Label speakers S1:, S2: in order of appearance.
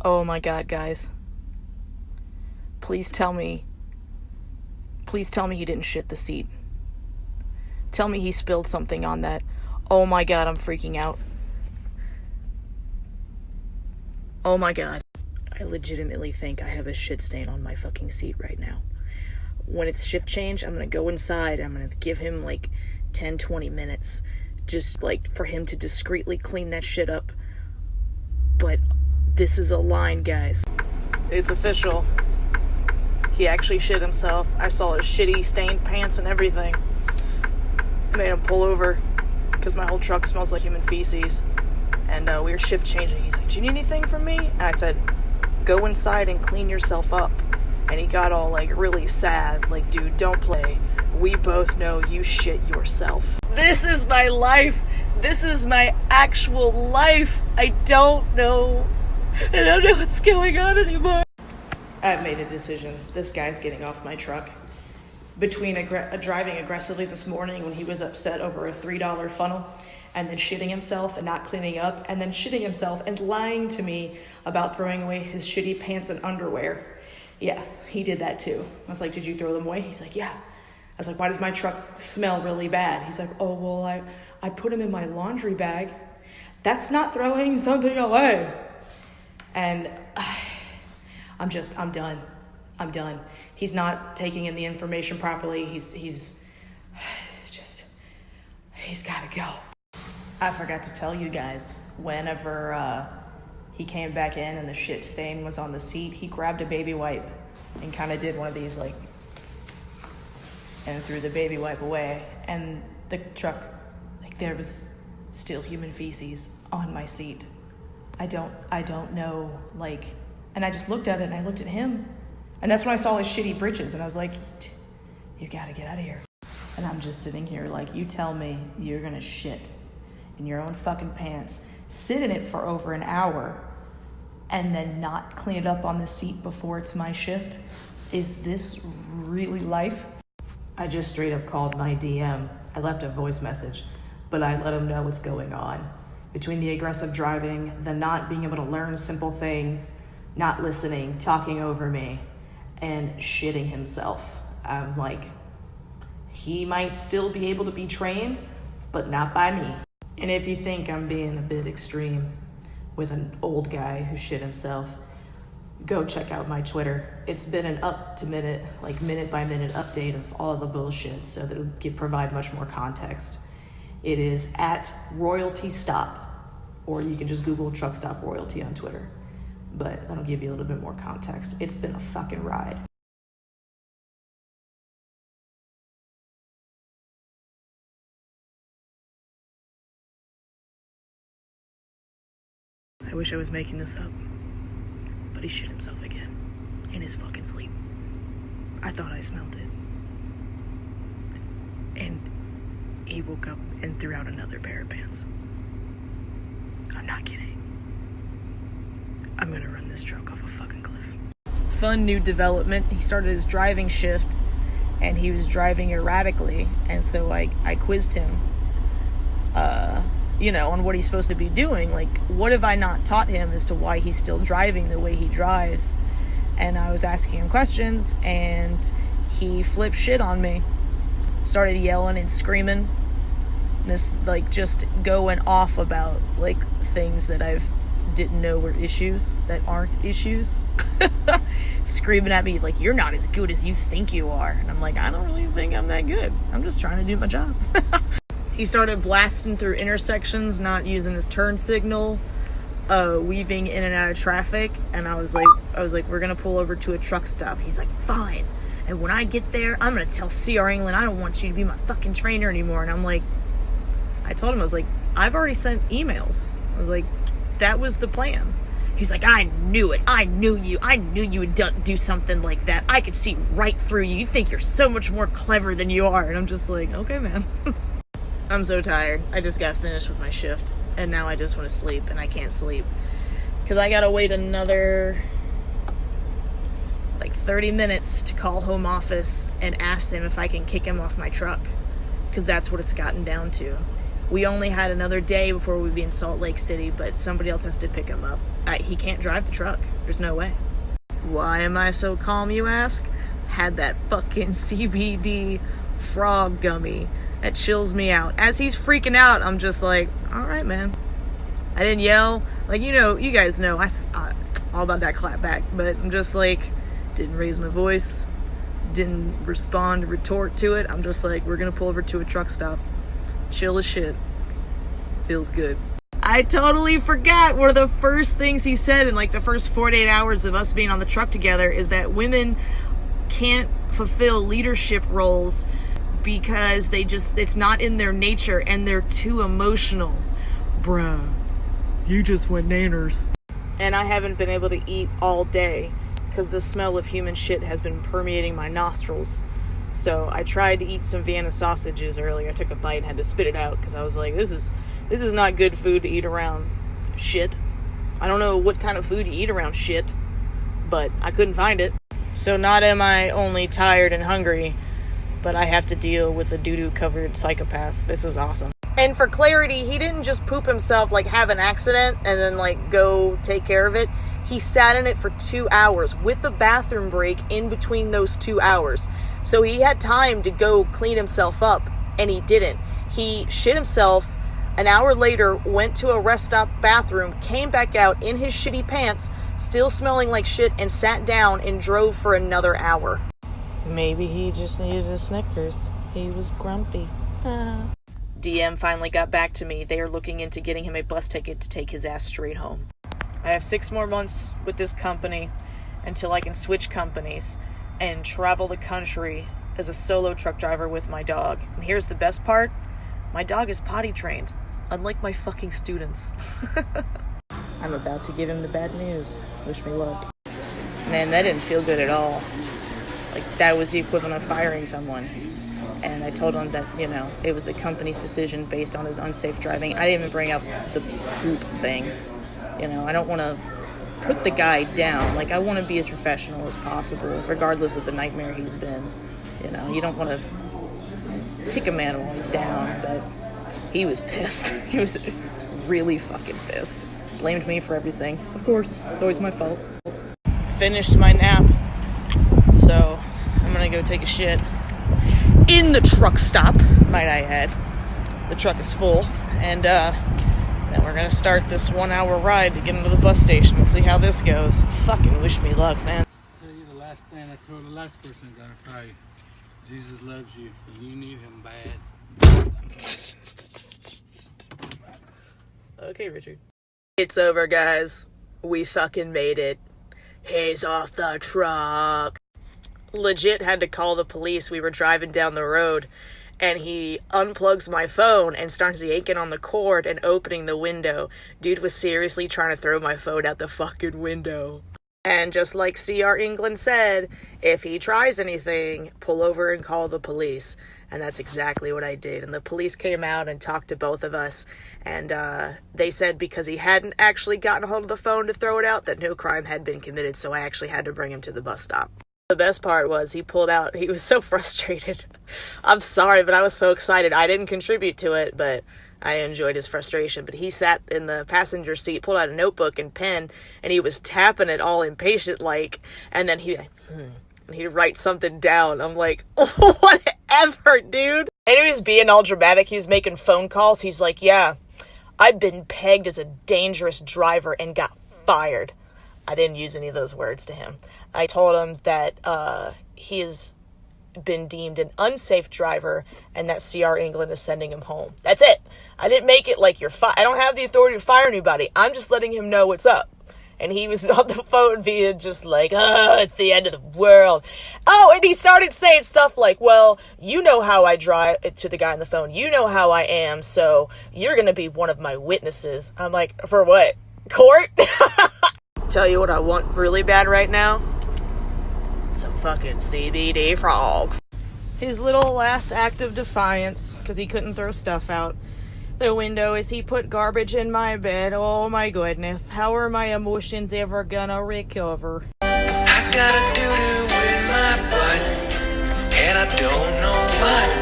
S1: Oh my god, guys. Please tell me he didn't shit the seat. Tell me he spilled something on that. Oh my god, I'm freaking out. Oh my god. I legitimately think I have a shit stain on my fucking seat right now. When it's shift change, I'm gonna go inside. I'm gonna give him like 10-20 minutes just like for him to discreetly clean that shit up. But this is a line, guys. It's official. He actually shit himself. I saw his shitty stained pants and everything. I made him pull over because my whole truck smells like human feces. And we were shift changing. He's like, do you need anything from me? And I said, go inside and clean yourself up. And he got all like really sad. Like, dude, don't play. We both know you shit yourself. This is my life. This is my actual life. I don't know what's going on anymore. I've made a decision. This guy's getting off my truck. Between driving aggressively this morning when he was upset over a $3 funnel, and then shitting himself and not cleaning up, and then shitting himself and lying to me about throwing away his shitty pants and underwear. Yeah, he did that too. I was like, did you throw them away? He's like, yeah. I was like, why does my truck smell really bad? He's like, oh, well, I put them in my laundry bag. That's not throwing something away. And I'm done. He's not taking in the information properly. He's gotta go. I forgot to tell you guys, whenever he came back in and the shit stain was on the seat, he grabbed a baby wipe and kind of did one of these like, and threw the baby wipe away. And the truck, like there was still human feces on my seat. I don't know, like, and I just looked at it and I looked at him. And that's when I saw his shitty britches and I was like, you gotta get out of here. And I'm just sitting here like, you tell me you're gonna shit in your own fucking pants, sit in it for over an hour, and then not clean it up on the seat before it's my shift? Is this really life? I just straight up called my DM. I left a voice message, but I let him know what's going on. Between the aggressive driving, the not being able to learn simple things, not listening, talking over me, and shitting himself. I'm like, he might still be able to be trained, but not by me. And if you think I'm being a bit extreme with an old guy who shit himself, go check out my Twitter. It's been an up-to-minute, like minute-by-minute update of all the bullshit, so that it'll provide much more context. It is at Royalty Stop, or you can just Google Truck Stop Royalty on Twitter. But that'll give you a little bit more context. It's been a fucking ride. I wish I was making this up, but he shit himself again in his fucking sleep. I thought I smelled it. And he woke up and threw out another pair of pants. I'm not kidding. I'm gonna run this truck off a fucking cliff. Fun new development. He started his driving shift and he was driving erratically, and so I quizzed him on what he's supposed to be doing. Like, what have I not taught him as to why he's still driving the way he drives? And I was asking him questions, and he flipped shit on me. Started yelling and screaming. This, like, just going off about, like, things that didn't know were issues that aren't issues. Screaming at me like, you're not as good as you think you are. And I'm like, I don't really think I'm that good. I'm just trying to do my job. He started blasting through intersections, not using his turn signal, weaving in and out of traffic. And I was like, we're gonna pull over to a truck stop. He's like, fine. And when I get there, I'm gonna tell CR England I don't want you to be my fucking trainer anymore. And I'm like, I told him, I was like, I've already sent emails. I was like, that was the plan. He's like, I knew it. I knew you would do something like that. I could see right through you. You think you're so much more clever than you are. And I'm just like, okay, man. I'm so tired. I just got finished with my shift, and now I just want to sleep, and I can't sleep because I gotta wait another like 30 minutes to call home office and ask them if I can kick him off my truck, because that's what it's gotten down to. We only had another day before we'd be in Salt Lake City, but somebody else has to pick him up. He can't drive the truck. There's no way. Why am I so calm, you ask? Had that fucking CBD frog gummy. That chills me out. As he's freaking out, I'm just like, all right, man. I didn't yell. Like, you guys know, I all about that clap back. But I'm just like, didn't raise my voice. Didn't respond, retort to it. I'm just like, we're going to pull over to a truck stop. Chill as shit. Feels good. I totally forgot one of the first things he said in like the first 48 hours of us being on the truck together is that women can't fulfill leadership roles because it's not in their nature and they're too emotional. Bruh, you just went nanners. And I haven't been able to eat all day because the smell of human shit has been permeating my nostrils. So I tried to eat some Vienna sausages earlier. I took a bite and had to spit it out because I was like, this is not good food to eat around shit. I don't know what kind of food you eat around shit, but I couldn't find it. So not am I only tired and hungry, but I have to deal with a doo-doo covered psychopath. This is awesome. And for clarity, he didn't just poop himself, like have an accident and then like go take care of it. He sat in it for 2 hours with a bathroom break in between those 2 hours. So he had time to go clean himself up, and he didn't. He shit himself. An hour later, went to a rest stop bathroom, came back out in his shitty pants, still smelling like shit, and sat down and drove for another hour. Maybe he just needed a Snickers. He was grumpy. DM finally got back to me. They are looking into getting him a bus ticket to take his ass straight home. I have 6 more months with this company until I can switch companies and travel the country as a solo truck driver with my dog. And here's the best part. My dog is potty trained, unlike my fucking students. I'm about to give him the bad news. Wish me luck. Man, that didn't feel good at all. Like, that was the equivalent of firing someone. And I told him that, it was the company's decision based on his unsafe driving. I didn't even bring up the poop thing. I don't want to put the guy down. Like, I want to be as professional as possible, regardless of the nightmare he's been. You don't want to kick a man while he's down, but he was pissed. He was really fucking pissed. Blamed me for everything. Of course, it's always my fault. Finished my nap, so I'm gonna go take a shit in the truck stop, might I add. The truck is full, and then we're gonna start this 1-hour ride to get into the bus station. We'll see how this goes. Fucking wish me luck, man.
S2: I'll tell you the last thing I told the last person that I cried. Jesus loves you, and you need him bad.
S1: Okay, Richard. It's over, guys. We fucking made it. He's off the truck. Legit had to call the police. We were driving down the road, and he unplugs my phone and starts yanking on the cord and opening the window. Dude was seriously trying to throw my phone out the fucking window. And just like C.R. England said, if he tries anything, pull over and call the police. And that's exactly what I did. And the police came out and talked to both of us. And they said because he hadn't actually gotten a hold of the phone to throw it out, that no crime had been committed. So I actually had to bring him to the bus stop. The best part was he pulled out. He was so frustrated. I'm sorry, but I was so excited. I didn't contribute to it, but I enjoyed his frustration. But he sat in the passenger seat, pulled out a notebook and pen, and he was tapping it all impatient-like. And then he'd write something down. I'm like, oh, whatever, dude. And he was being all dramatic. He was making phone calls. He's like, yeah, I've been pegged as a dangerous driver and got fired. I didn't use any of those words to him. I told him that he has been deemed an unsafe driver and that C.R. England is sending him home. That's it. I didn't make it like I don't have the authority to fire anybody. I'm just letting him know what's up. And he was on the phone being just like, it's the end of the world. Oh, and he started saying stuff like, well, you know how I drive, to the guy on the phone. You know how I am, so you're going to be one of my witnesses. I'm like, for what? Court? Tell you what I want really bad right now. Some fucking CBD frogs. His little last act of defiance, because he couldn't throw stuff out the window, is he put garbage in my bed. Oh my goodness. How are my emotions ever gonna recover?
S3: I got a doo-doo in my butt, and I don't know what.